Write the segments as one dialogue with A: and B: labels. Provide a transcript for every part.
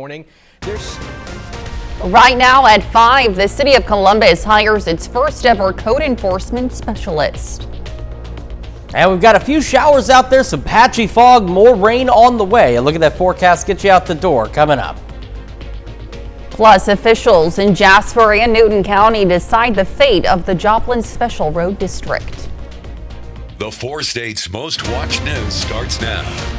A: Morning.
B: Right now at 5, the city of Columbus hires its first ever code enforcement specialist.
C: And we've got a few showers out there, some patchy fog, more rain on the way. A look at that forecast, get you out the door coming up.
B: Plus, officials in Jasper and Newton County decide the fate of the Joplin Special Road District.
D: The 4 states' most watched news starts now.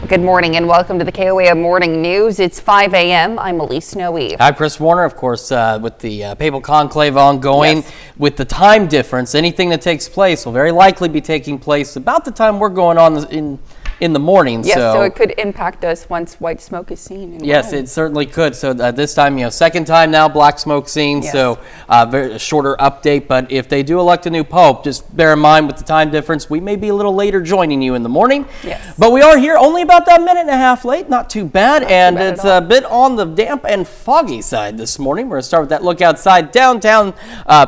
B: Good morning and welcome to the KOA Morning News. It's 5 a.m. I'm Elise Noe.
C: Hi, Chris Warner. Of course, with the papal conclave ongoing, with the time difference, anything that takes place will very likely be taking place about the time we're going on in the morning.
B: Yes, so it could impact us once white smoke is seen.
C: Yes, it certainly could. So this time, second time now, black smoke seen. Yes. So very shorter update. But if they do elect a new pope, just bear in mind with the time difference, we may be a little later joining you in the morning. Yes. But we are here only about that minute and a half late. Not too bad. It's a bit on the damp and foggy side this morning. We're going to start with that look outside downtown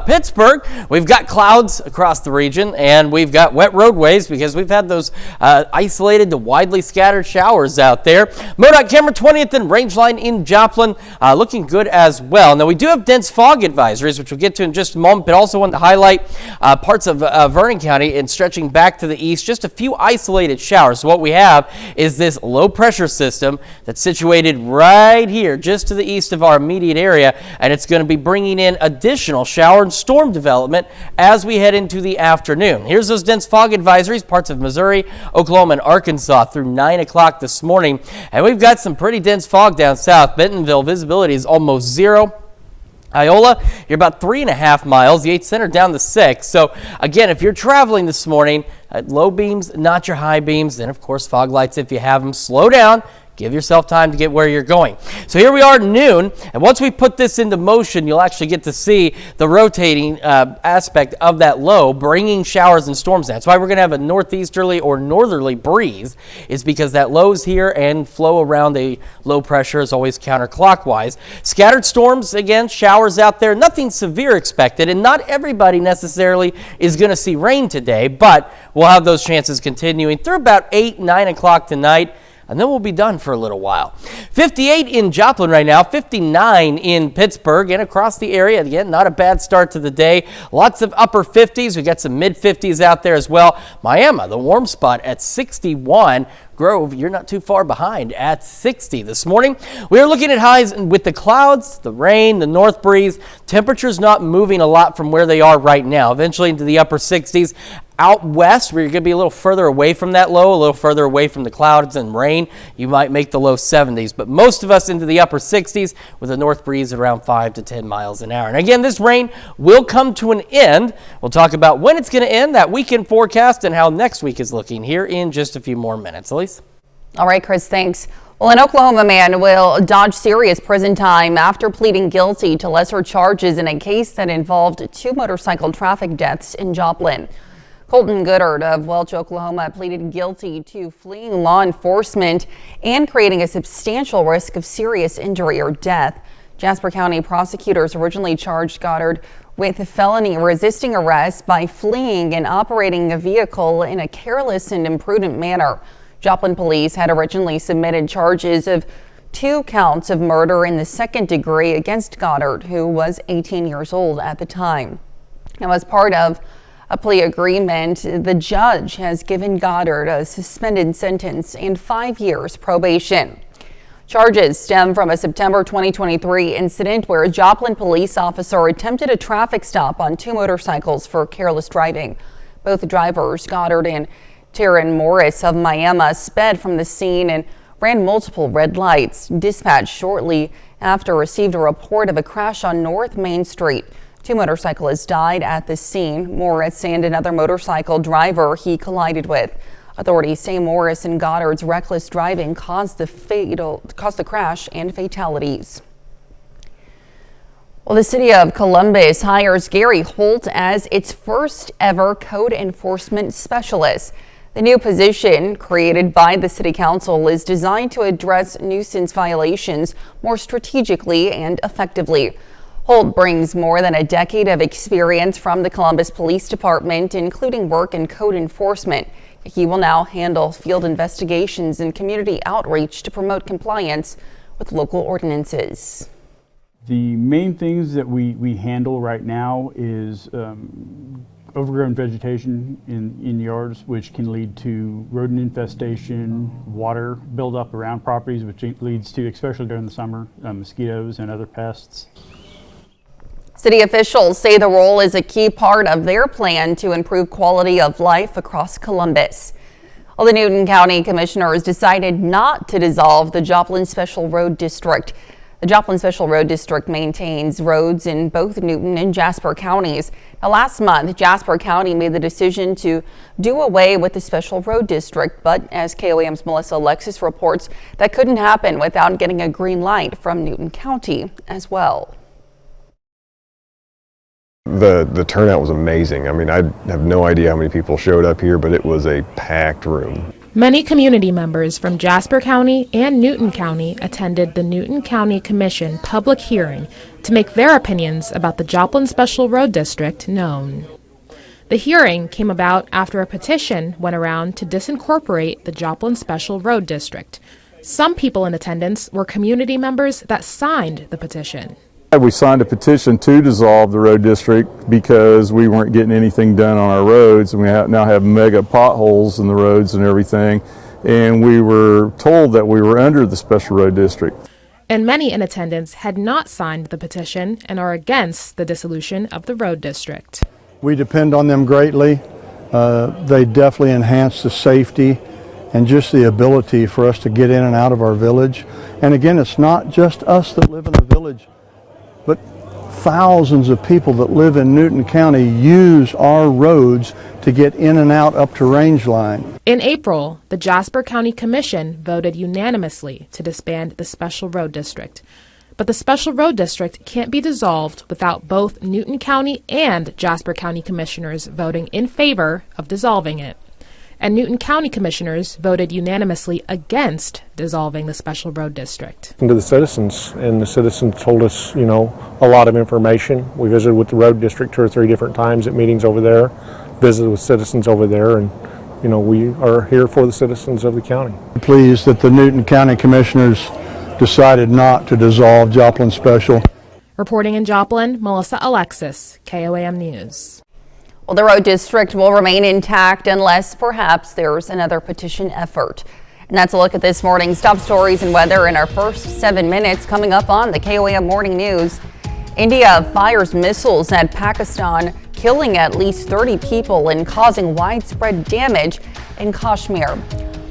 C: Pittsburgh. We've got clouds across the region, and we've got wet roadways because we've had those isolated to widely scattered showers out there. MoDOT camera 20th and range line in Joplin looking good as well. Now we do have dense fog advisories, which we'll get to in just a moment, but also want to highlight parts of Vernon County and stretching back to the east, just a few isolated showers. So what we have is this low pressure system that's situated right here just to the east of our immediate area, and it's going to be bringing in additional shower and storm development as we head into the afternoon. Here's those dense fog advisories, parts of Missouri, Oklahoma, and Arkansas through 9 o'clock this morning. And we've got some pretty dense fog down south. Bentonville visibility is almost zero. Iola, you're about 3.5 miles. The 8th Center down to 6. So again, if you're traveling this morning, low beams, not your high beams. Then of course, fog lights if you have them. Slow down. Give yourself time to get where you're going. So here we are at noon, and once we put this into motion, you'll actually get to see the rotating aspect of that low, bringing showers and storms. That's why we're going to have a northeasterly or northerly breeze, is because that low is here and flow around a low pressure is always counterclockwise. Scattered storms, again, showers out there, nothing severe expected, and not everybody necessarily is going to see rain today, but we'll have those chances continuing through about 8, 9 o'clock tonight. And then we'll be done for a little while. 58 in Joplin right now, 59 in Pittsburgh and across the area. Again, not a bad start to the day. Lots of upper 50s. We got some mid 50s out there as well. Miami, the warm spot at 61. Grove, you're not too far behind at 60 this morning. We are looking at highs with the clouds, the rain, the north breeze. Temperatures not moving a lot from where they are right now. Eventually into the upper 60s. Out west, where you're going to be a little further away from that low, a little further away from the clouds and rain, you might make the low 70s. But most of us into the upper 60s with a north breeze around 5 to 10 miles an hour. And again, this rain will come to an end. We'll talk about when it's going to end, that weekend forecast, and how next week is looking here in just a few more minutes. Elise?
B: All right, Chris, thanks. Well, an Oklahoma man will dodge serious prison time after pleading guilty to lesser charges in a case that involved 2 motorcycle traffic deaths in Joplin. Colton Goodard of Welch, Oklahoma, pleaded guilty to fleeing law enforcement and creating a substantial risk of serious injury or death. Jasper County prosecutors originally charged Goddard with felony resisting arrest by fleeing and operating a vehicle in a careless and imprudent manner. Joplin police had originally submitted charges of 2 counts of murder in the 2nd degree against Goddard, who was 18 years old at the time. Now, as part of a plea agreement, the judge has given Goddard a suspended sentence and 5 years probation. Charges stem from a September 2023 incident where a Joplin police officer attempted a traffic stop on 2 motorcycles for careless driving. Both drivers, Goddard and Taryn Morris of Miami, sped from the scene and ran multiple red lights. Dispatch shortly after received a report of a crash on North Main Street. 2 motorcyclists died at the scene. Morris and another motorcycle driver he collided with. Authorities say Morris and Goddard's reckless driving caused the crash and fatalities. Well, the city of Columbus hires Gary Holt as its first ever code enforcement specialist. The new position, created by the City Council, is designed to address nuisance violations more strategically and effectively. Holt brings more than a decade of experience from the Columbus Police Department, including work in code enforcement. He will now handle field investigations and community outreach to promote compliance with local ordinances.
A: The main things that we handle right now is overgrown vegetation in yards, which can lead to rodent infestation, water buildup around properties, which leads to, especially during the summer, mosquitoes and other pests.
B: City officials say the role is a key part of their plan to improve quality of life across Columbus. Well, the Newton County Commissioners decided not to dissolve the Joplin Special Road District. The Joplin Special Road District maintains roads in both Newton and Jasper counties. Now, last month, Jasper County made the decision to do away with the Special Road District, but as KOAM's Melissa Alexis reports, that couldn't happen without getting a green light from Newton County as well.
E: The turnout was amazing. I mean, I have no idea how many people showed up here, but it was a packed room.
F: Many community members from Jasper County and Newton County attended the Newton County Commission public hearing to make their opinions about the Joplin Special Road District known. The hearing came about after a petition went around to disincorporate the Joplin Special Road District. Some people in attendance were community members that signed the petition.
G: We signed a petition to dissolve the road district because we weren't getting anything done on our roads, and we now have mega potholes in the roads and everything, and we were told that we were under the special road district.
F: And many in attendance had not signed the petition and are against the dissolution of the road district.
H: We depend on them greatly. They definitely enhance the safety and just the ability for us to get in and out of our village. And again, it's not just us that live in the village, but thousands of people that live in Newton County use our roads to get in and out up to range line.
F: In April, the Jasper County Commission voted unanimously to disband the Special Road District. But the Special Road District can't be dissolved without both Newton County and Jasper County Commissioners voting in favor of dissolving it. And Newton County Commissioners voted unanimously against dissolving the Special Road District.
I: To the citizens, and the citizens told us, a lot of information. We visited with the road district 2 or 3 different times at meetings over there, visited with citizens over there, and we are here for the citizens of the county.
H: Pleased that the Newton County Commissioners decided not to dissolve Joplin Special.
F: Reporting in Joplin, Melissa Alexis, KOAM News.
B: Well, the road district will remain intact unless perhaps there's another petition effort. And that's a look at this morning's top stories and weather in our first 7 minutes. Coming up on the KOAM Morning News, India fires missiles at Pakistan, killing at least 30 people and causing widespread damage in Kashmir.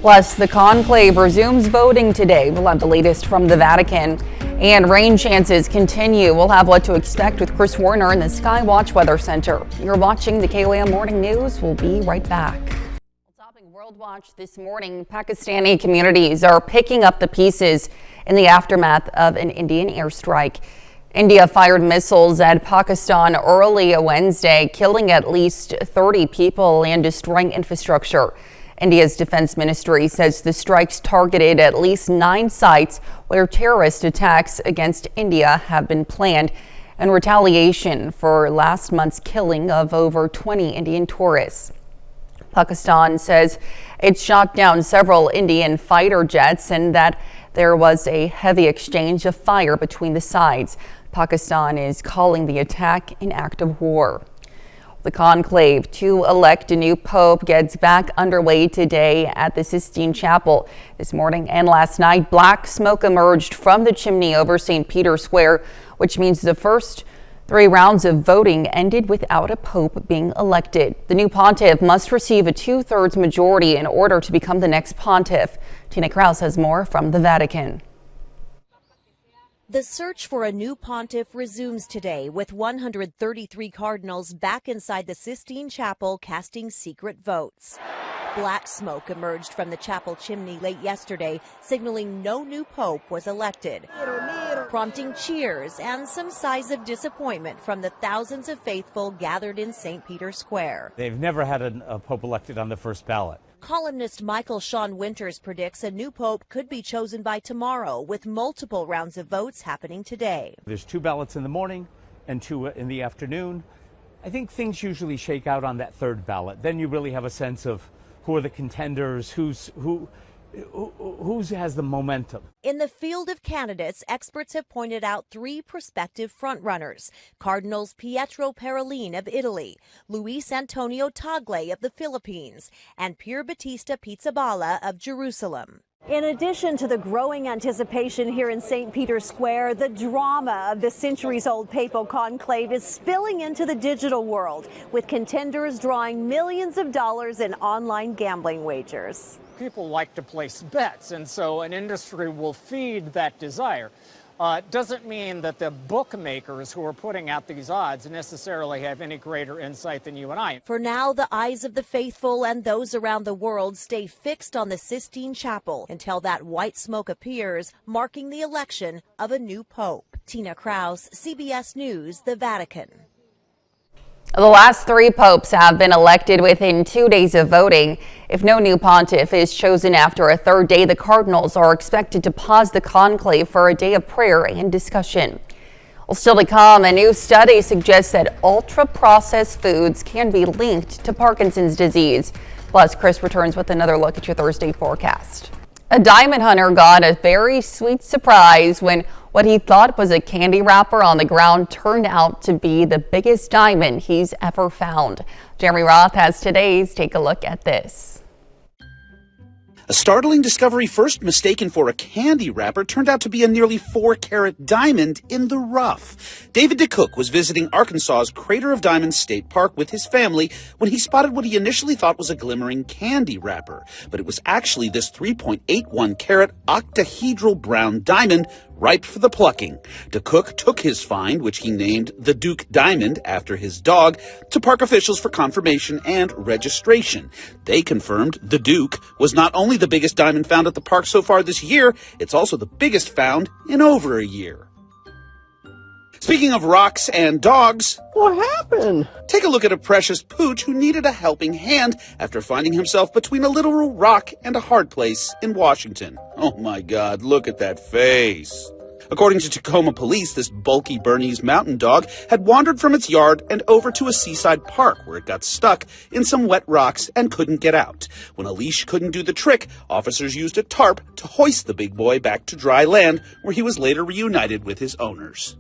B: Plus, the conclave resumes voting today. We'll have the latest from the Vatican. And rain chances continue. We'll have what to expect with Chris Warner in the Skywatch Weather Center. You're watching the KOAM Morning News. We'll be right back. Topping World Watch this morning, Pakistani communities are picking up the pieces in the aftermath of an Indian airstrike. India fired missiles at Pakistan early Wednesday, killing at least 30 people and destroying infrastructure. India's defense ministry says the strikes targeted at least 9 sites where terrorist attacks against India have been planned in retaliation for last month's killing of over 20 Indian tourists. Pakistan says it shot down several Indian fighter jets and that there was a heavy exchange of fire between the sides. Pakistan is calling the attack an act of war. The conclave to elect a new pope gets back underway today at the Sistine Chapel. This morning and last night, black smoke emerged from the chimney over St. Peter's Square, which means the first 3 rounds of voting ended without a pope being elected. The new pontiff must receive a 2/3 majority in order to become the next pontiff. Tina Krause has more from the Vatican.
J: The search for a new pontiff resumes today, with 133 cardinals back inside the Sistine Chapel casting secret votes. Black smoke emerged from the chapel chimney late yesterday, signaling no new pope was elected, prompting cheers and some sighs of disappointment from the thousands of faithful gathered in St. Peter's Square.
K: They've never had a pope elected on the first ballot.
J: Columnist Michael Sean Winters predicts a new pope could be chosen by tomorrow, with multiple rounds of votes happening today.
K: There's 2 ballots in the morning and 2 in the afternoon. I think things usually shake out on that 3rd ballot. Then you really have a sense of who are the contenders, who who has the momentum?
J: In the field of candidates, experts have pointed out 3 prospective frontrunners: Cardinals Pietro Parolin of Italy, Luis Antonio Tagle of the Philippines, and Pier Battista Pizzaballa of Jerusalem. In addition to the growing anticipation here in St. Peter's Square, the drama of the centuries-old papal conclave is spilling into the digital world, with contenders drawing millions of dollars in online gambling wagers.
L: People like to place bets, and so an industry will feed that desire. Doesn't mean that the bookmakers who are putting out these odds necessarily have any greater insight than you and I.
J: For now, the eyes of the faithful and those around the world stay fixed on the Sistine Chapel until that white smoke appears, marking the election of a new pope. Tina Kraus, CBS News, the Vatican.
B: The last 3 popes have been elected within 2 days of voting. If no new pontiff is chosen after a 3rd day, the cardinals are expected to pause the conclave for a day of prayer and discussion. Well, still to come, a new study suggests that ultra-processed foods can be linked to Parkinson's disease. Plus, Chris returns with another look at your Thursday forecast. A diamond hunter got a very sweet surprise when what he thought was a candy wrapper on the ground turned out to be the biggest diamond he's ever found. Jeremy Roth has today's Take a Look at This.
M: A startling discovery first mistaken for a candy wrapper turned out to be a nearly 4-carat diamond in the rough. David DeCook was visiting Arkansas's Crater of Diamonds State Park with his family when he spotted what he initially thought was a glimmering candy wrapper. But it was actually this 3.81-carat octahedral brown diamond ripe for the plucking. DeCook took his find, which he named the Duke Diamond after his dog, to park officials for confirmation and registration. They confirmed the Duke was not only the biggest diamond found at the park so far this year, it's also the biggest found in over a year. Speaking of rocks and dogs, what happened? Take a look at a precious pooch who needed a helping hand after finding himself between a literal rock and a hard place in Washington. Oh my God, look at that face. According to Tacoma police, this bulky Bernese mountain dog had wandered from its yard and over to a seaside park where it got stuck in some wet rocks and couldn't get out. When a leash couldn't do the trick, officers used a tarp to hoist the big boy back to dry land, where he was later reunited with his owners.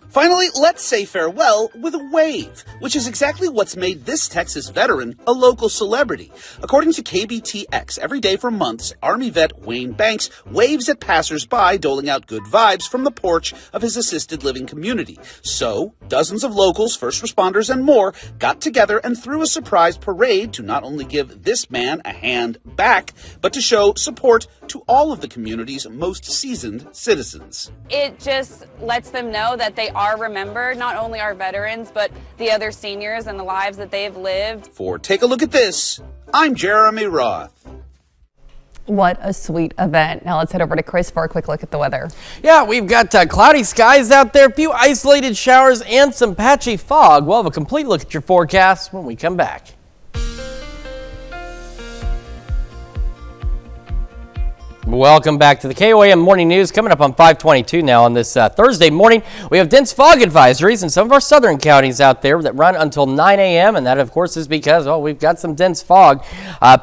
M: Finally, let's say farewell with a wave, which is exactly what's made this Texas veteran a local celebrity. According to KBTX, every day for months, Army vet Wayne Banks waves at passersby, doling out good vibes from the porch of his assisted living community. So, dozens of locals, first responders, and more got together and threw a surprise parade to not only give this man a hand back, but to show support to all of the community's most seasoned citizens.
N: It just lets them know that they are remembered, not only our veterans, but the other seniors and the lives that they've lived.
M: For Take a Look at This, I'm Jeremy Roth.
B: What a sweet event. Now let's head over to Chris for a quick look at the weather.
C: Yeah, we've got cloudy skies out there, a few isolated showers, and some patchy fog. We'll have a complete look at your forecast when we come back. Welcome back to the KOAM Morning News. Coming up on 522 now on this Thursday morning, we have dense fog advisories in some of our southern counties out there that run until 9 a.m. And that, of course, is because, we've got some dense fog.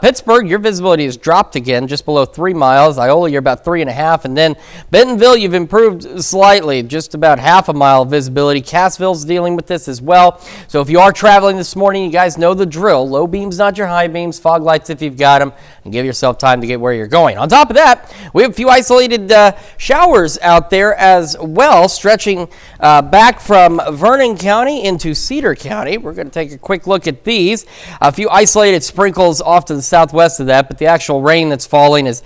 C: Pittsburgh, your visibility has dropped again, just below 3 miles. Iola, you're about 3.5. And then Bentonville, you've improved slightly, just about half a mile of visibility. Cassville's dealing with this as well. So if you are traveling this morning, you guys know the drill. Low beams, not your high beams. Fog lights if you've got them. And give yourself time to get where you're going. On top of that, we have a few isolated showers out there as well, stretching back from Vernon County into Cedar County. We're going to take a quick look at these. A few isolated sprinkles off to the southwest of that, but the actual rain that's falling is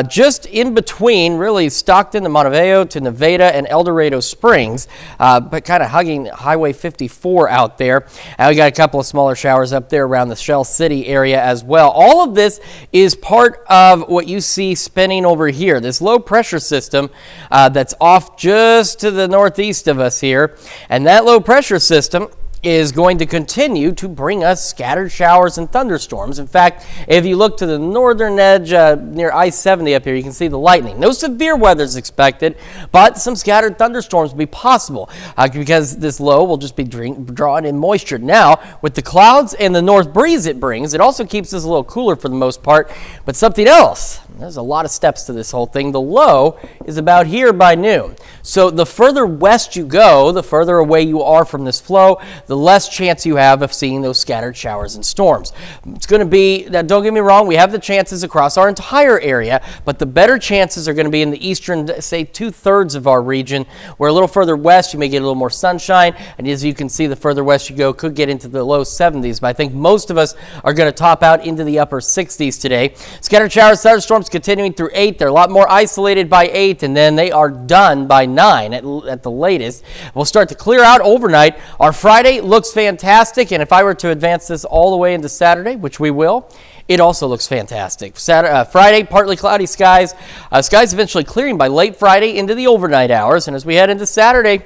C: just in between, really Stockton to Montevideo to Nevada and El Dorado Springs, but kind of hugging Highway 54 out there. And we got a couple of smaller showers up there around the Shell City area as well. All of this is part of what you see spinning over here, this low pressure system that's off just to the northeast of us here. And that low pressure system is going to continue to bring us scattered showers and thunderstorms. In fact, if you look to the northern edge near I-70 up here, you can see the lightning. No severe weather is expected, but some scattered thunderstorms will be possible because this low will just be drawing in moisture. Now, with the clouds and the north breeze it brings, it also keeps us a little cooler for the most part, but something else. There's a lot of steps to this whole thing. The low is about here by noon. So the further west you go, the further away you are from this flow, the less chance you have of seeing those scattered showers and storms. It's going to be, now don't get me wrong, we have the chances across our entire area, but the better chances are going to be in the eastern, say, 2/3 of our region, where a little further west you may get a little more sunshine, and as you can see, the further west you go could get into the low 70s, but I think most of us are going to top out into the upper 60s today. Scattered showers, thunderstorms continuing through 8. They're a lot more isolated by 8, and then they are done by 9 at the latest. We'll start to clear out overnight. Our Friday looks fantastic, and if I were to advance this all the way into Saturday, which we will, it also looks fantastic. Friday, partly cloudy skies. Skies eventually clearing by late Friday into the overnight hours, and as we head into Saturday,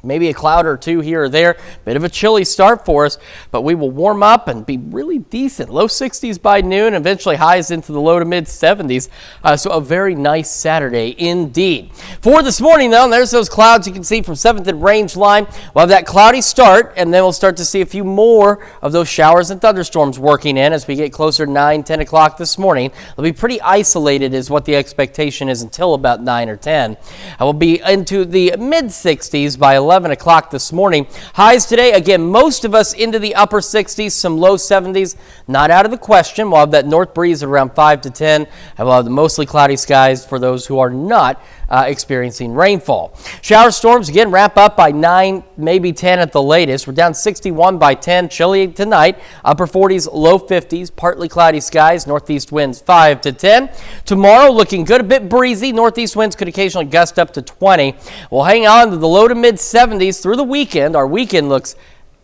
C: maybe a cloud or two here or there. Bit of a chilly start for us, but we will warm up and be really decent. Low 60s by noon, eventually highs into the low to mid 70s. So a very nice Saturday indeed. For this morning, though, there's those clouds you can see from 7th and Range Line. We'll have that cloudy start, and then we'll start to see a few more of those showers and thunderstorms working in as we get closer to 9, 10 o'clock this morning. They'll be pretty isolated is what the expectation is until about 9 or 10. I will be into the mid 60s by 11 o'clock this morning. Highs today, again, most of us into the upper 60s, some low 70s, not out of the question. We'll have that north breeze around 5 to 10, and we'll have the mostly cloudy skies for those who are not experiencing rainfall. Shower storms, again, wrap up by 9, maybe 10 at the latest. We're down 61 by 10, chilly tonight, upper 40s, low 50s, partly cloudy skies, northeast winds 5 to 10. Tomorrow looking good, a bit breezy. Northeast winds could occasionally gust up to 20. We'll hang on to the low to mid 70s through the weekend. Our weekend looks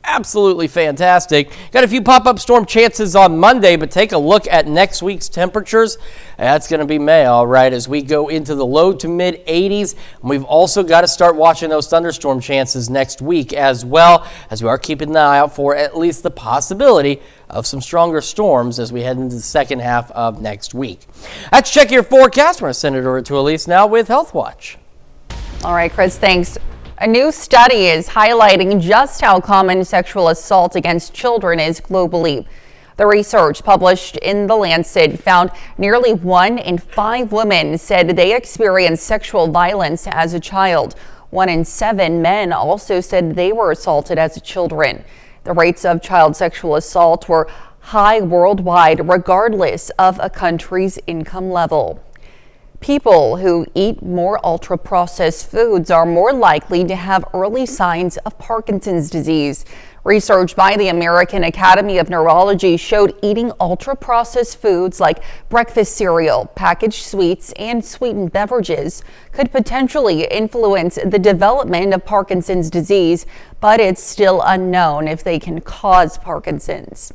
C: absolutely fantastic. Got a few pop-up storm chances on Monday, but take a look at next week's temperatures. That's going to be May, all right, as we go into the low to mid 80s. And we've also got to start watching those thunderstorm chances next week as well, as we are keeping an eye out for at least the possibility of some stronger storms as we head into the second half of next week. Let's check your forecast. We're going to send it over to Elise now with Health Watch.
B: All right, Chris, thanks. A new study is highlighting just how common sexual assault against children is globally. The research published in The Lancet found nearly 1 in 5 women said they experienced sexual violence as a child. 1 in 7 men also said they were assaulted as children. The rates of child sexual assault were high worldwide, regardless of a country's income level. People who eat more ultra-processed foods are more likely to have early signs of Parkinson's disease. Research by the American Academy of Neurology showed eating ultra-processed foods like breakfast cereal, packaged sweets, and sweetened beverages could potentially influence the development of Parkinson's disease, but it's still unknown if they can cause Parkinson's.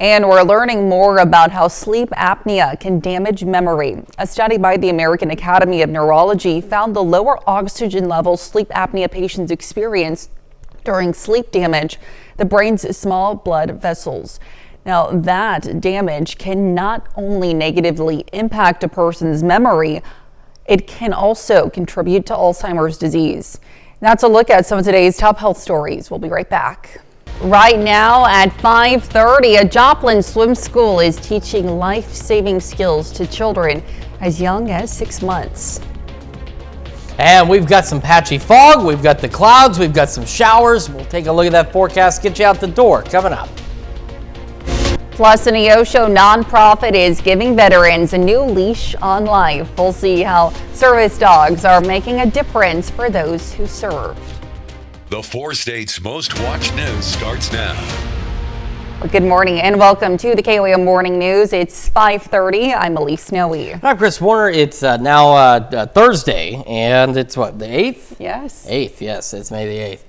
B: And we're learning more about how sleep apnea can damage memory. A study by the American Academy of Neurology found the lower oxygen levels sleep apnea patients experience during sleep damage the brain's small blood vessels. Now, that damage can not only negatively impact a person's memory, it can also contribute to Alzheimer's disease. That's a look at some of today's top health stories. We'll be right back. Right now at 5:30, a Joplin swim school is teaching life-saving skills to children as young as 6 months.
C: And we've got some patchy fog, we've got the clouds, we've got some showers. We'll take a look at that forecast, get you out the door coming up.
B: Plus, a Neosho nonprofit is giving veterans a new leash on life. We'll see how service dogs are making a difference for those who served.
D: The 4 states' most watched news starts now.
B: Well, good morning and welcome to the KOAM Morning News. It's 5:30. I'm Elise Snowy.
C: I'm Chris Warner. It's now Thursday, and it's what, the 8th?
B: Yes.
C: 8th, yes. It's May the 8th.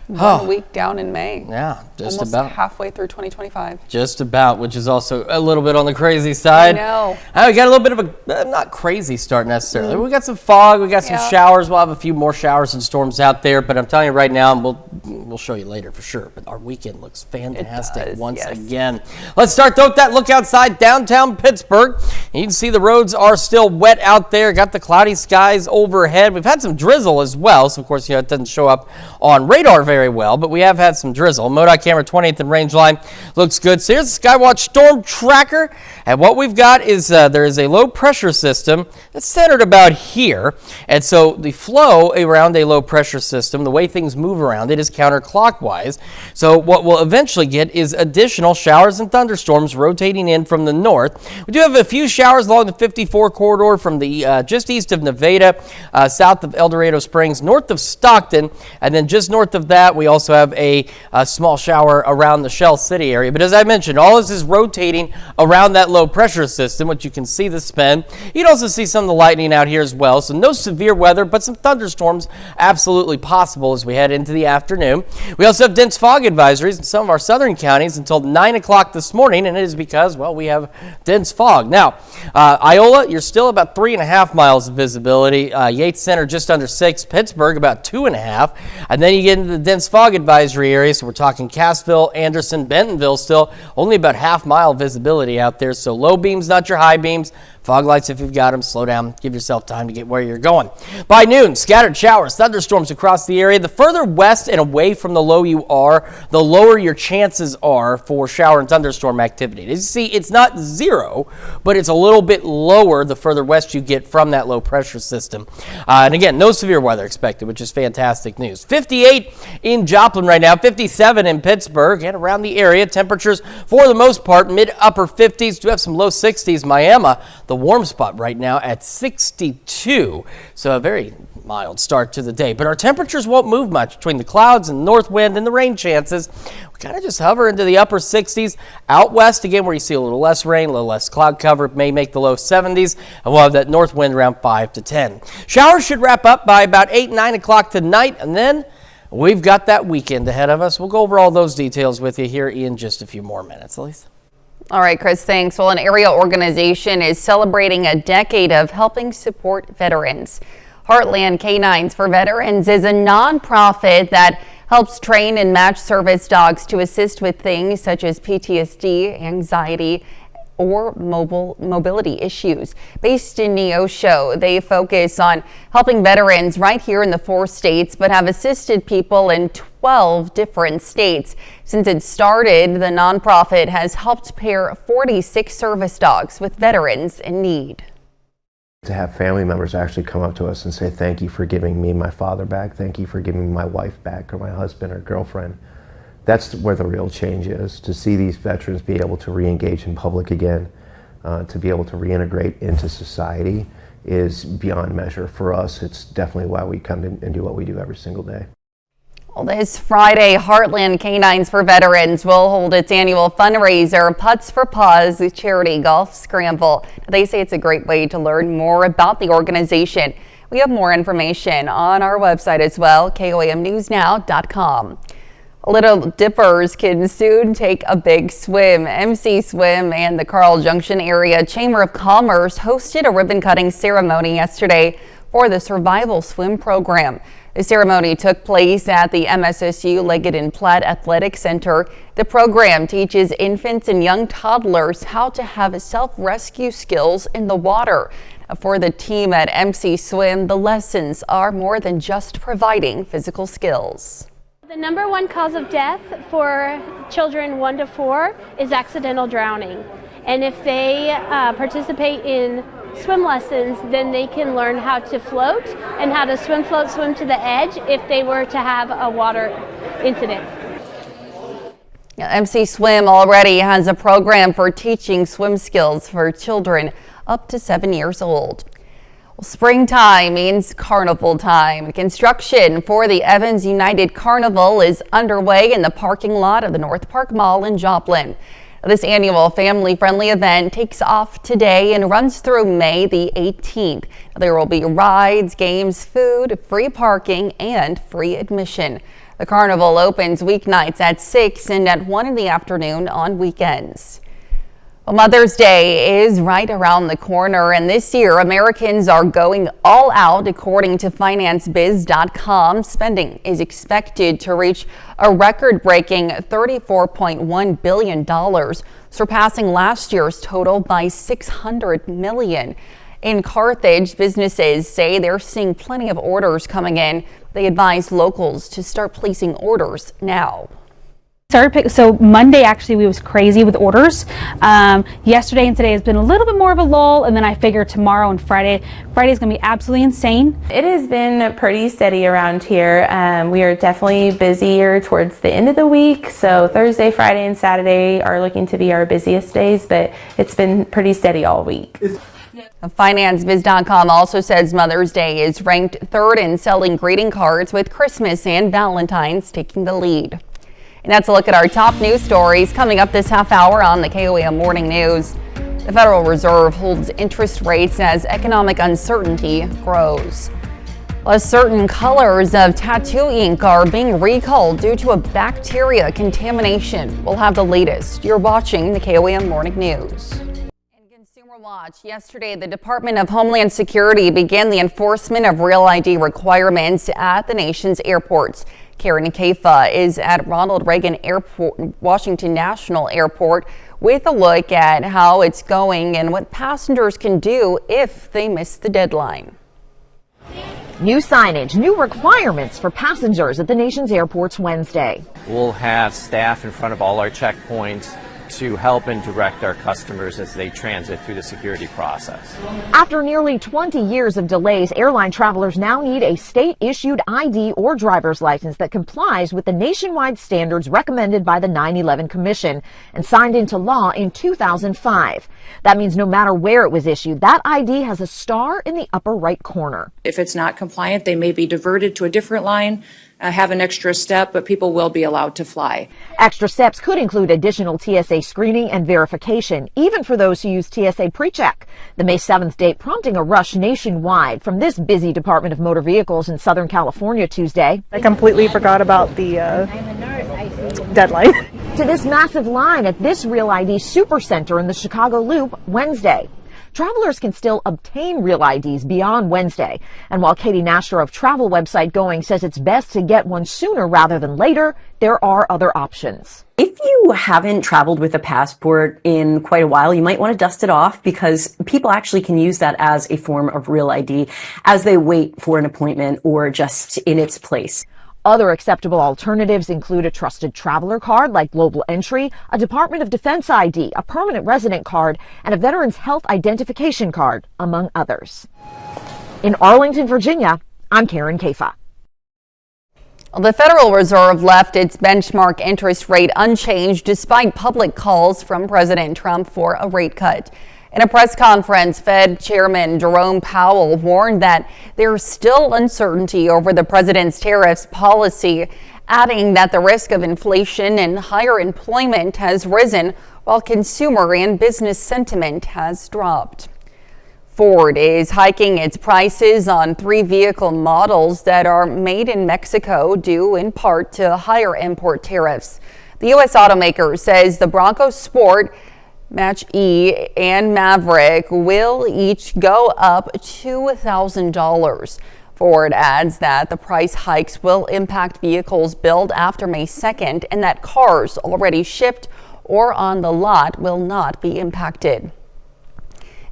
B: 1 week down in May.
C: Yeah, just
B: almost
C: about.
B: halfway through 2025.
C: Just about, which is also a little bit on the crazy side.
B: I know.
C: We got a little bit of a not crazy start necessarily. We got some fog, we got some showers. We'll have a few more showers and storms out there, but I'm telling you right now, and we'll show you later for sure, but our weekend looks fantastic once again. Let's start though with that look outside downtown Pittsburgh. You can see the roads are still wet out there. Got the cloudy skies overhead. We've had some drizzle as well, so of course, it doesn't show up on radar very well, but we have had some drizzle. MoDOT camera 20th and range line looks good. So here's the Skywatch storm tracker, and what we've got is there is a low pressure system that's centered about here, and so the flow around a low pressure system, the way things move around it is counterclockwise. So what we'll eventually get is additional showers and thunderstorms rotating in from the north. We do have a few showers along the 54 corridor from the just east of Nevada, south of El Dorado Springs, north of Stockton, and then just north of that we also have a small shower around the Shell City area. But as I mentioned, all this is rotating around that low pressure system, which you can see the spin. You can also see some of the lightning out here as well. So no severe weather, but some thunderstorms absolutely possible as we head into the afternoon. We also have dense fog advisories in some of our southern counties until 9 o'clock this morning, and it is because, well, we have dense fog. Now, Iola, you're still about 3.5 miles of visibility. Yates Center just under 6. Pittsburgh about 2.5. And then you get into the dense fog advisory area, so we're talking Cassville, Anderson, Bentonville, still only about half-mile visibility out there. So low beams, not your high beams. Fog lights if you've got them. Slow down. Give yourself time to get where you're going. By noon, scattered showers, thunderstorms across the area. The further west and away from the low you are, the lower your chances are for shower and thunderstorm activity. As you see, it's not zero, but it's a little bit lower the further west you get from that low pressure system. And again, no severe weather expected, which is fantastic news. 58 in Joplin right now, 57 in Pittsburgh and around the area. Temperatures for the most part mid-upper 50s. Do have some low 60s. Miami, the warm spot right now at 62. So a very mild start to the day. But our temperatures won't move much between the clouds and the north wind and the rain chances. We kind of just hover into the upper 60s. Out west, again, where you see a little less rain, a little less cloud cover, may make the low 70s. And we'll have that north wind around 5 to 10. Showers should wrap up by about 8, 9 o'clock tonight. And then we've got that weekend ahead of us. We'll go over all those details with you here in just a few more minutes. Elise?
B: All right, Chris, thanks. Well, an area organization is celebrating a decade of helping support veterans. Heartland Canines for Veterans is a nonprofit that helps train and match service dogs to assist with things such as PTSD, anxiety, or mobility issues. Based in Neosho, they focus on helping veterans right here in the 4 states, but have assisted people in 12 different states. Since it started, the nonprofit has helped pair 46 service dogs with veterans in need.
O: To have family members actually come up to us and say, thank you for giving me my father back, thank you for giving me my wife back, or my husband or girlfriend. That's where the real change is, to see these veterans be able to re-engage in public again, to be able to reintegrate into society is beyond measure. For us, it's definitely why we come in and do what we do every single day.
B: Well, this Friday, Heartland Canines for Veterans will hold its annual fundraiser, Putts for Paws charity golf scramble. They say it's a great way to learn more about the organization. We have more information on our website as well, KOAMnewsnow.com. Little dippers can soon take a big swim. MC Swim and the Carl Junction Area Chamber of Commerce hosted a ribbon-cutting ceremony yesterday for the Survival Swim program. The ceremony took place at the MSSU Leggett and Platt Athletic Center. The program teaches infants and young toddlers how to have self-rescue skills in the water. For the team at MC Swim, the lessons are more than just providing physical skills.
P: The number one cause of death for children 1 to 4 is accidental drowning. And if they participate in swim lessons, then they can learn how to float and how to swim, float, swim to the edge if they were to have a water incident.
B: MC Swim already has a program for teaching swim skills for children up to 7 years old. Well, springtime means carnival time. Construction for the Evans United Carnival is underway in the parking lot of the North Park Mall in Joplin. This annual family-friendly event takes off today and runs through May the 18th. There will be rides, games, food, free parking, and free admission. The carnival opens weeknights at 6 and at 1 in the afternoon on weekends. Well, Mother's Day is right around the corner, and this year Americans are going all out. According to FinanceBiz.com, spending is expected to reach a record-breaking $34.1 billion, surpassing last year's total by $600 million. In Carthage, businesses say they're seeing plenty of orders coming in. They advise locals to start placing orders now.
Q: So Monday actually was crazy with orders. Yesterday and today has been a little bit more of a lull, and then I figure tomorrow and Friday is going to be absolutely insane.
R: It has been pretty steady around here. We are definitely busier towards the end of the week, so Thursday, Friday, and Saturday are looking to be our busiest days, but it's been pretty steady all week.
B: FinanceBiz.com also says Mother's Day is ranked third in selling greeting cards, with Christmas and Valentine's taking the lead. And that's a look at our top news stories coming up this half hour on the KOAM Morning News. The Federal Reserve holds interest rates as economic uncertainty grows. Certain colors of tattoo ink are being recalled due to a bacteria contamination. We'll have the latest. You're watching the KOAM Morning News. In Consumer Watch, yesterday the Department of Homeland Security began the enforcement of Real ID requirements at the nation's airports. Karen Kaifa is at Ronald Reagan Airport, Washington National Airport, with a look at how it's going and what passengers can do if they miss the deadline.
S: New signage, new requirements for passengers at the nation's airports Wednesday.
T: We'll have staff in front of all our checkpoints to help and direct our customers as they transit through the security process.
S: After nearly 20 years of delays, airline travelers now need a state-issued ID or driver's license that complies with the nationwide standards recommended by the 9/11 Commission and signed into law in 2005. That means no matter where it was issued, that ID has a star in the upper right corner.
U: If it's not compliant, they may be diverted to a different line, have an extra step, but people will be allowed to fly.
S: Extra steps could include additional TSA screening and verification, even for those who use TSA PreCheck. The May 7th date prompting a rush nationwide from this busy Department of Motor Vehicles in Southern California Tuesday.
V: I completely forgot about the deadline.
S: To this massive line at this Real ID Supercenter in the Chicago Loop Wednesday. Travelers can still obtain Real IDs beyond Wednesday. And while Katie Nasher of travel website Going says it's best to get one sooner rather than later, there are other options.
W: If you haven't traveled with a passport in quite a while, you might want to dust it off, because people actually can use that as a form of Real ID as they wait for an appointment or just in its place.
S: Other acceptable alternatives include a trusted traveler card like Global Entry, a Department of Defense ID, a permanent resident card, and a Veterans Health Identification card, among others. In Arlington, Virginia, I'm Karen Kaifa.
B: The Federal Reserve left its benchmark interest rate unchanged despite public calls from President Trump for a rate cut. In a press conference, Fed Chairman Jerome Powell warned that there's still uncertainty over the president's tariffs policy, adding that the risk of inflation and higher employment has risen while consumer and business sentiment has dropped. Ford is hiking its prices on 3 vehicle models that are made in Mexico, due in part to higher import tariffs. The U.S. automaker says the Bronco Sport, Mach-E, and Maverick will each go up $2,000. Ford adds that the price hikes will impact vehicles built after May 2nd and that cars already shipped or on the lot will not be impacted.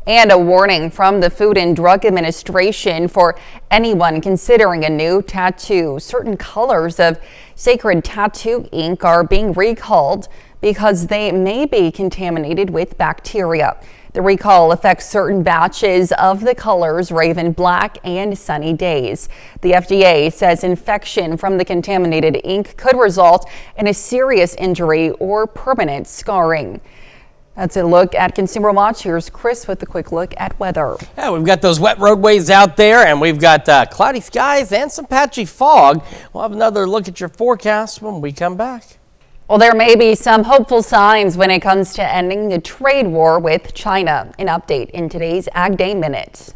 B: And a warning from the Food and Drug Administration for anyone considering a new tattoo. Certain colors of sacred tattoo ink are being recalled because they may be contaminated with bacteria. The recall affects certain batches of the colors Raven Black and Sunny Days. The FDA says infection from the contaminated ink could result in a serious injury or permanent scarring. That's a look at Consumer Watch. Here's Chris with a quick look at weather.
C: Yeah, we've got those wet roadways out there, and we've got cloudy skies and some patchy fog. We'll have another look at your forecast when we come back.
B: Well, there may be some hopeful signs when it comes to ending the trade war with China. An update in today's Ag Day Minute.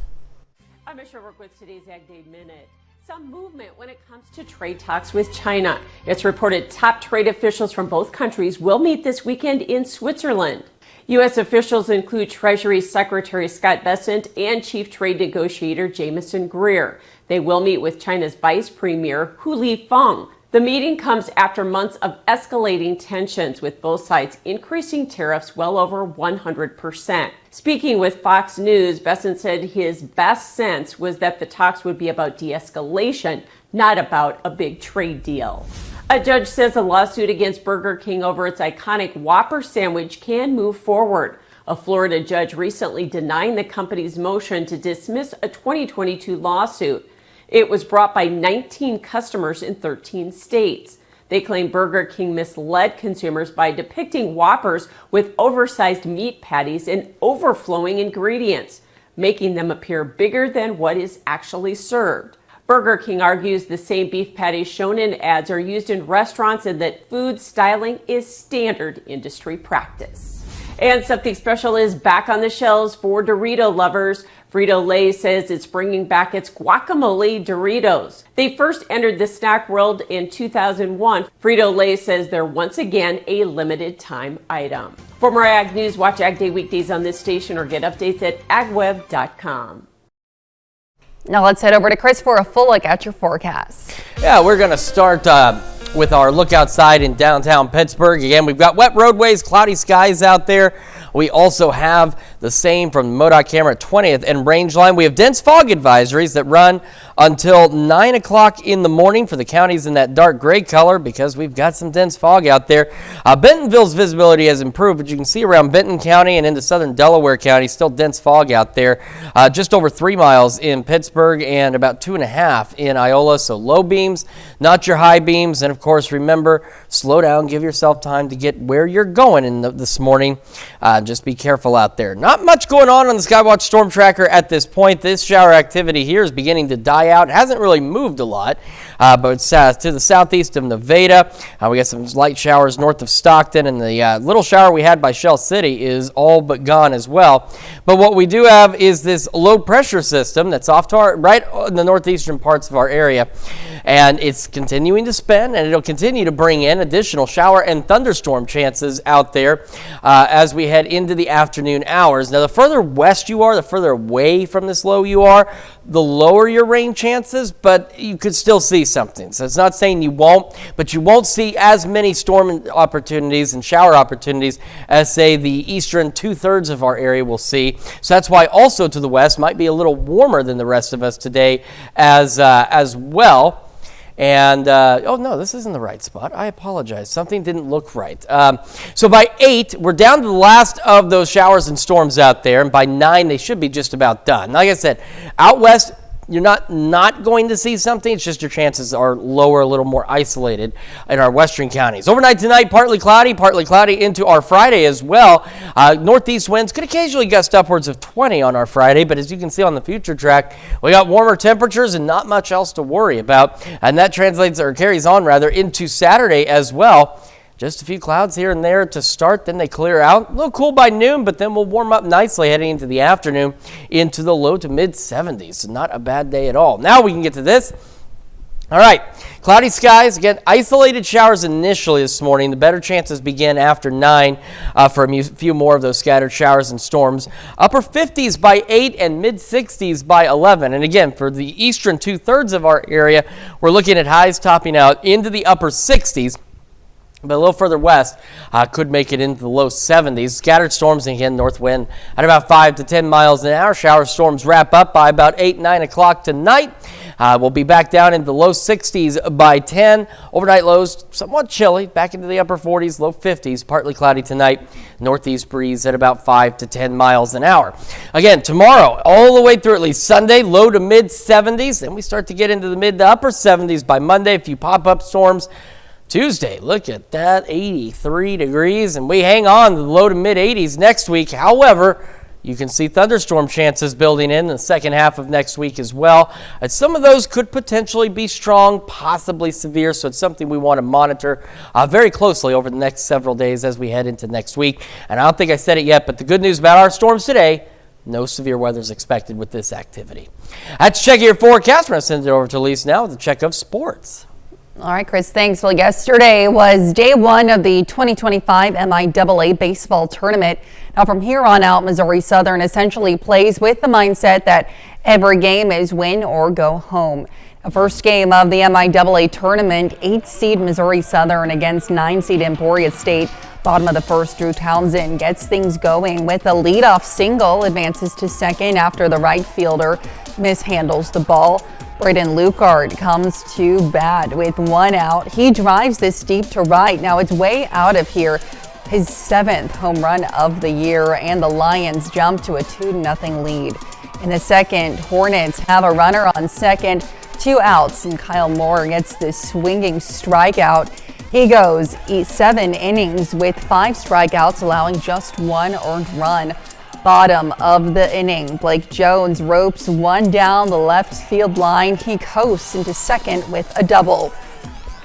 X: I'm Michelle Rook with today's Ag Day Minute.
A: some movement when it comes to trade talks with China. It's reported top trade officials from both countries will meet this weekend in Switzerland. U.S. officials include Treasury Secretary Scott Bessent and Chief Trade Negotiator Jamieson Greer. They will meet with China's Vice Premier Hu Lifeng. The meeting comes after months of escalating tensions, with both sides increasing tariffs well over 100%. Speaking with Fox News, Bessent said his best sense was that the talks would be about de-escalation, not about a big trade deal. A judge says a lawsuit against Burger King over its iconic Whopper sandwich can move forward. A Florida judge recently denying the company's motion to dismiss a 2022 lawsuit. It was brought by 19 customers in 13 states. They claim Burger King misled consumers by depicting Whoppers with oversized meat patties and overflowing ingredients, making them appear bigger than what is actually served. Burger King argues the same beef patties shown in ads are used in restaurants and that food styling is standard industry practice. And something special is back on the shelves for Dorito lovers. Frito-Lay says it's bringing back its guacamole Doritos. They first entered the snack world in 2001. Frito-Lay says they're once again a limited time item. For more Ag News, watch Ag Day weekdays on this station or get updates at agweb.com.
B: Now let's head over to Chris for a full look at your forecast.
C: Yeah, we're going to start with our look outside in downtown Pittsburgh. Again, we've got wet roadways, cloudy skies out there. We also have the same from MoDOT camera at 20th and Rangeline. We have dense fog advisories that run until 9 o'clock in the morning for the counties in that dark gray color because we've got some dense fog out there. Bentonville's visibility has improved, but you can see around Benton County and into southern Delaware County, still dense fog out there. Just over 3 miles in Pittsburgh and about 2.5 in Iola. So low beams, not your high beams. And of course, remember, slow down, give yourself time to get where you're going this morning. Just be careful out there. Not much going on the Skywatch Storm Tracker at this point. This shower activity here is beginning to die out. It hasn't really moved a lot, but it's to the southeast of Nevada. We got some light showers north of Stockton, and the little shower we had by Shell City is all but gone as well. But what we do have is this low pressure system that's off to right in the northeastern parts of our area, and it's continuing to spin, and it'll continue to bring in additional shower and thunderstorm chances out there as we head into the afternoon hours. Now, the further west you are, the further away from this low you are, the lower your rain chances, but you could still see something. So it's not saying you won't, but you won't see as many storm opportunities and shower opportunities as, say, the eastern 2/3 of our area will see. So that's why also to the west might be a little warmer than the rest of us today as well. And, oh no, this isn't the right spot. I apologize. Something didn't look right. So by 8, we're down to the last of those showers and storms out there. And by 9, they should be just about done. Like I said, out west, you're not going to see something. It's just your chances are lower, a little more isolated in our western counties. Overnight tonight, partly cloudy into our Friday as well. Northeast winds could occasionally gust upwards of 20 on our Friday, but as you can see on the future track, we got warmer temperatures and not much else to worry about. And that translates, or carries on rather, into Saturday as well. Just a few clouds here and there to start, then they clear out. A little cool by noon, but then we'll warm up nicely heading into the afternoon into the low to mid 70s. So not a bad day at all. Now we can get to this. All right, cloudy skies. Again, isolated showers initially this morning. The better chances begin after 9 for a few more of those scattered showers and storms. Upper 50s by 8 and mid 60s by 11. And again, for the eastern 2/3 of our area, we're looking at highs topping out into the upper 60s. But a little further west could make it into the low 70s. Scattered storms, and again, north wind at about 5 to 10 miles an hour. Shower storms wrap up by about 8, 9 o'clock tonight. We'll be back down into the low 60s by 10. Overnight lows somewhat chilly, back into the upper 40s, low 50s. Partly cloudy tonight. Northeast breeze at about 5 to 10 miles an hour. Again, tomorrow, all the way through at least Sunday, low to mid 70s. Then we start to get into the mid to upper 70s by Monday. A few pop-up storms. Tuesday, look at that, 83 degrees, and we hang on to the low to mid 80s next week. However, you can see thunderstorm chances building in the second half of next week as well. And some of those could potentially be strong, possibly severe, so it's something we want to monitor very closely over the next several days as we head into next week. And I don't think I said it yet, but the good news about our storms today, No severe weather is expected with this activity. Let's check your forecast. We're going to send it over to Lisa now with a check of sports.
B: All right, Chris, thanks. Well, yesterday was day one of the 2025 MIAA baseball tournament. Now, from here on out, Missouri Southern essentially plays with the mindset that every game is win or go home. The first game of the MIAA tournament, 8-seed Missouri Southern against 9-seed Emporia State. Bottom of the first, Drew Townsend gets things going with a leadoff single, advances to second after the right fielder mishandles the ball. Braden Lucard comes to bat with one out. He drives this deep to right. Now it's way out of here. His 7th home run of the year, and the Lions jump to a 2-0 lead. In the second, Hornets have a runner on second, 2 outs, and Kyle Moore gets this swinging strikeout. He goes 7 innings with 5 strikeouts, allowing just 1 earned run. Bottom of the inning, Blake Jones ropes one down the left field line. He coasts into second with a double.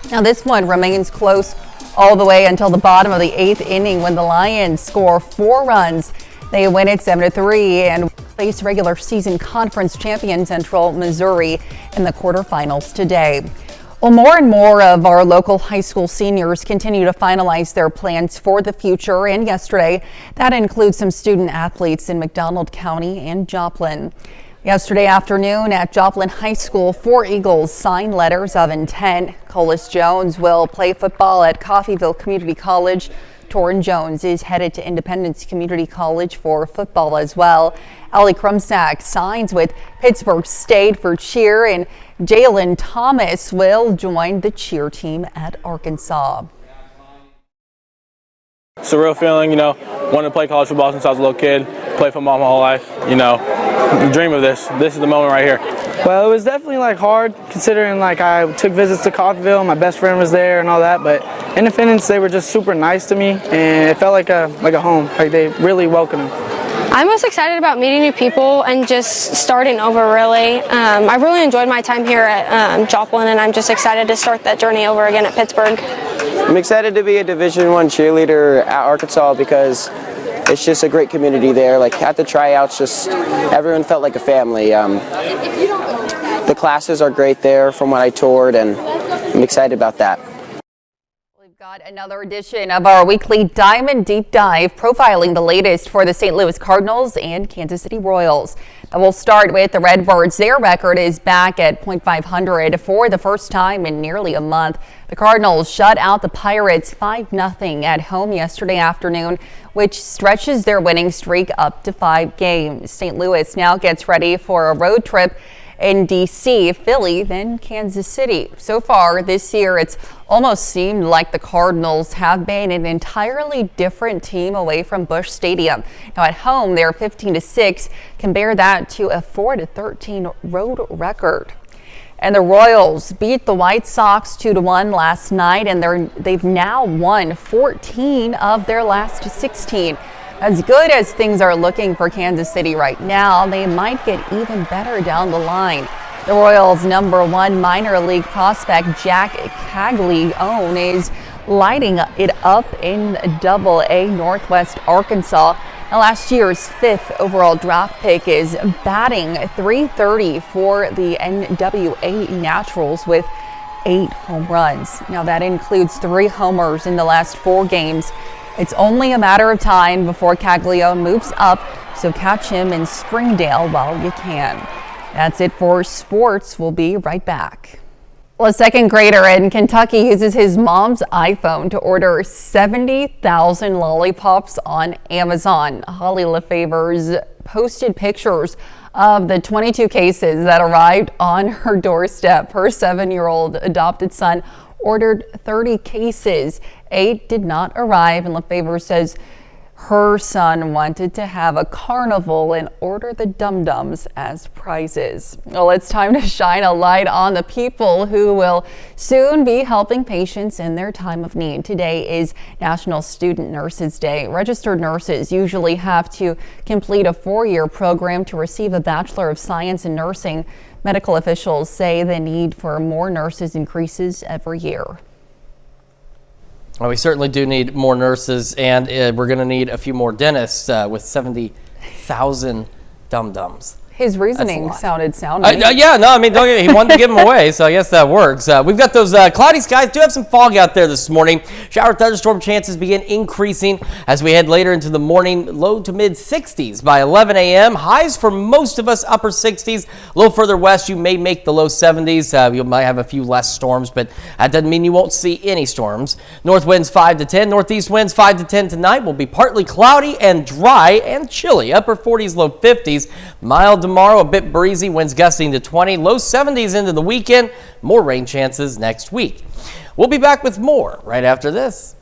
B: Now this one remains close all the way until the bottom of the 8th inning when the Lions score 4 runs. They win it 7-3 and face regular season conference champion Central Missouri in the quarterfinals today. Well, more and more of our local high school seniors continue to finalize their plans for the future, and yesterday that includes some student athletes in McDonald County and Joplin. Yesterday afternoon at Joplin High School, 4 Eagles signed letters of intent. Colas Jones will play football at Coffeyville Community College. Torrin Jones is headed to Independence Community College for football as well. Allie Krumsack signs with Pittsburgh State for cheer, and Jalen Thomas will join the cheer team at Arkansas.
E: Surreal feeling, wanted to play college football since I was a little kid, play football my whole life, dream of this. This is the moment right here.
G: Well, it was definitely hard considering I took visits to Coffeyville, my best friend was there and all that, but Independence, they were just super nice to me, and it felt like a home. They really welcomed me.
I: I'm most excited about meeting new people and just starting over, really. I really enjoyed my time here at Joplin, and I'm just excited to start that journey over again at Pittsburgh.
X: I'm excited to be a Division I cheerleader at Arkansas because it's just a great community there. At the tryouts, just everyone felt like a family. The classes are great there from what I toured, and I'm excited about that.
B: We've got another edition of our weekly Diamond Deep Dive, profiling the latest for the St. Louis Cardinals and Kansas City Royals. And we'll start with the Redbirds. Their record is back at .500 for the first time in nearly a month. The Cardinals shut out the Pirates 5-0 at home yesterday afternoon, which stretches their winning streak up to 5 games. St. Louis now gets ready for a road trip in D.C., Philly, then Kansas City. So far this year, it's almost seemed like the Cardinals have been an entirely different team away from Busch Stadium. Now at home, they're 15-6. Compare that to a 4-13 road record. And the Royals beat the White Sox 2-1 last night, and they've now won 14 of their last 16. As good as things are looking for Kansas City right now, they might get even better down the line. The Royals' #1 minor league prospect, Jack Caglione, is lighting it up in Double-A Northwest Arkansas. Now, last year's 5th overall draft pick is batting .330 for the NWA Naturals with 8 home runs. Now, that includes 3 homers in the last 4 games. It's only a matter of time before Caglione moves up, so catch him in Springdale while you can. That's it for sports. We'll be right back. Well, a second grader in Kentucky uses his mom's iPhone to order 70,000 lollipops on Amazon. Holly LaFavors posted pictures of the 22 cases that arrived on her doorstep. Her 7-year-old adopted son ordered 30 cases. 8 did not arrive, and LaFavor says her son wanted to have a carnival and order the dum-dums as prizes. Well, it's time to shine a light on the people who will soon be helping patients in their time of need. Today is National Student Nurses Day. Registered nurses usually have to complete a 4-year program to receive a Bachelor of Science in Nursing. Medical officials say the need for more nurses increases every year.
C: Well, we certainly do need more nurses, and we're going to need a few more dentists with 70,000 dum-dums.
B: His reasoning sounded sound.
C: Yeah, no, I mean, don't get, he wanted to give them away, so I guess that works. We've got those cloudy skies. Do have some fog out there this morning. Shower thunderstorm chances begin increasing as we head later into the morning. Low to mid 60s by 11 a.m. Highs for most of us upper 60s. A little further west, you may make the low 70s. You might have a few less storms, but that doesn't mean you won't see any storms. North winds 5 to 10. Northeast winds 5 to 10 tonight. Will be partly cloudy and dry and chilly. Upper 40s, low 50s. Mild tomorrow, a bit breezy, winds gusting to 20, low 70s into the weekend. More rain chances next week. We'll be back with more right after this.